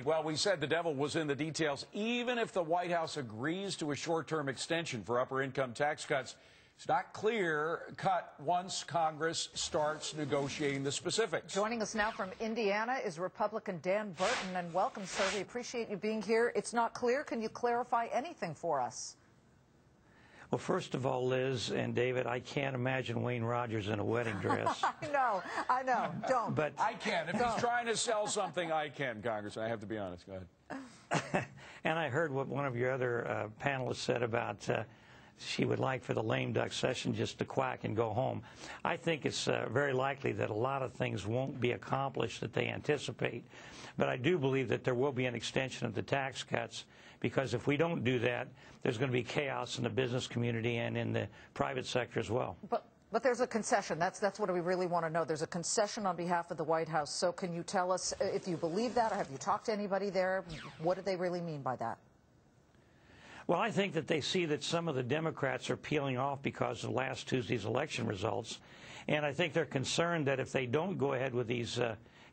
Well, we said the devil was in the details. Even if the White House agrees to a short-term extension for upper-income tax cuts, it's not clear-cut once Congress starts negotiating the specifics. Joining us now from Indiana is Republican Dan Burton. And welcome, sir. We appreciate you being here. It's not clear. Can you clarify anything for us? Well, first of all, Liz and David, I can't imagine Wayne Rogers in a wedding dress. I know, don't. But I can. If he's trying to sell something, I can, Congressman. I have to be honest. Go ahead. And I heard what one of your other panelists said about she would like for the lame duck session just to quack and go home. I think it's very likely that a lot of things won't be accomplished that they anticipate. But I do believe that there will be an extension of the tax cuts, because if we don't do that, there's going to be chaos in the business community and in the private sector as well. But there's a concession. That's what we really want to know. There's a concession on behalf of the White House. So can you tell us if you believe that, or have you talked to anybody there? What do they really mean by that? Well, I think that they see that some of the Democrats are peeling off because of last Tuesday's election results. And I think they're concerned that if they don't go ahead with these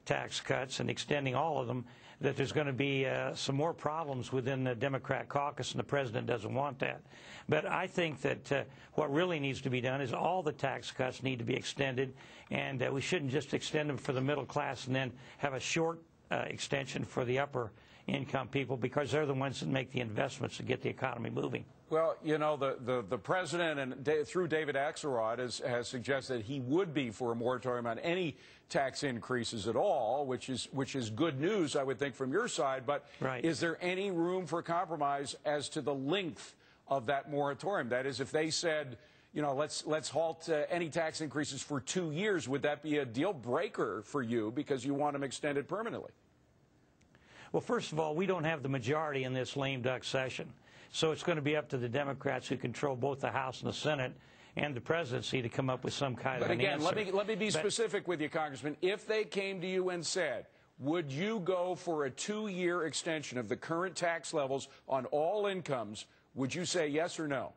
tax cuts and extending all of them, that there's going to be some more problems within the Democrat caucus, and the president doesn't want that. But I think that what really needs to be done is all the tax cuts need to be extended, and we shouldn't just extend them for the middle class and then have a short extension for the upper income people, because they're the ones that make the investments to get the economy moving. Well, you know, the president, and through David Axelrod, has suggested he would be for a moratorium on any tax increases at all, which is good news, I would think, from your side. But right. Is there any room for compromise as to the length of that moratorium? That is, if they said, you know, let's halt any tax increases for 2 years, would that be a deal breaker for you because you want them extended permanently? Well, first of all, we don't have the majority in this lame duck session. So it's going to be up to the Democrats, who control both the House and the Senate and the presidency, to come up with some kind of an answer. But again, let me be specific with you, Congressman. If they came to you and said, would you go for a 2-year extension of the current tax levels on all incomes, would you say yes or no?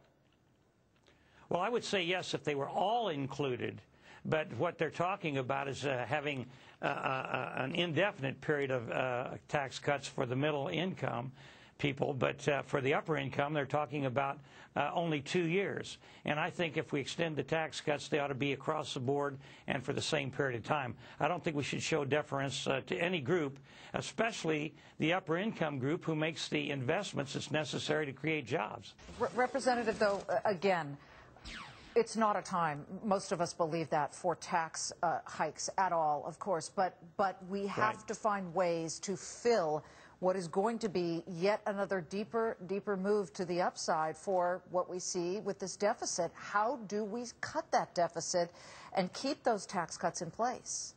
Well, I would say yes if they were all included. But what they're talking about is having an indefinite period of tax cuts for the middle income people. But for the upper income, they're talking about only 2 years. And I think if we extend the tax cuts, they ought to be across the board and for the same period of time. I don't think we should show deference to any group, especially the upper income group who makes the investments that's necessary to create jobs. Representative, though, again, it's not a time, most of us believe that, for tax hikes at all, of course, but we have to find ways to fill what is going to be yet another deeper move to the upside for what we see with this deficit. How do we cut that deficit and keep those tax cuts in place?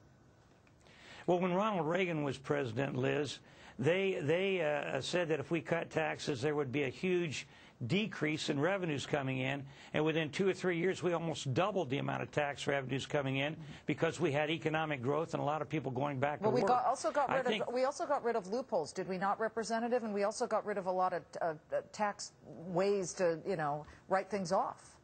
Well, when Ronald Reagan was president, Liz, they said that if we cut taxes, there would be a huge decrease in revenues coming in, and within 2 or 3 years we almost doubled the amount of tax revenues coming in because we had economic growth and a lot of people going back to work. We also got rid of loopholes, did we not, Representative? And we also got rid of a lot of tax ways to, you know, write things off.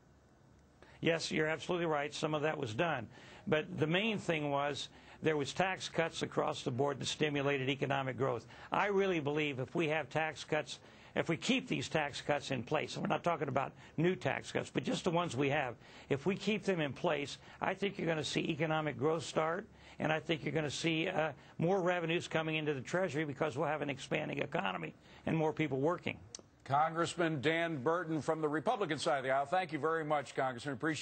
Yes, you're absolutely right. Some of that was done. But the main thing was there was tax cuts across the board that stimulated economic growth. I really believe if we have tax cuts, if we keep these tax cuts in place, and we're not talking about new tax cuts, but just the ones we have, if we keep them in place, I think you're going to see economic growth start, and I think you're going to see more revenues coming into the Treasury, because we'll have an expanding economy and more people working. Congressman Dan Burton from the Republican side of the aisle. Thank you very much, Congressman. Appreciate it.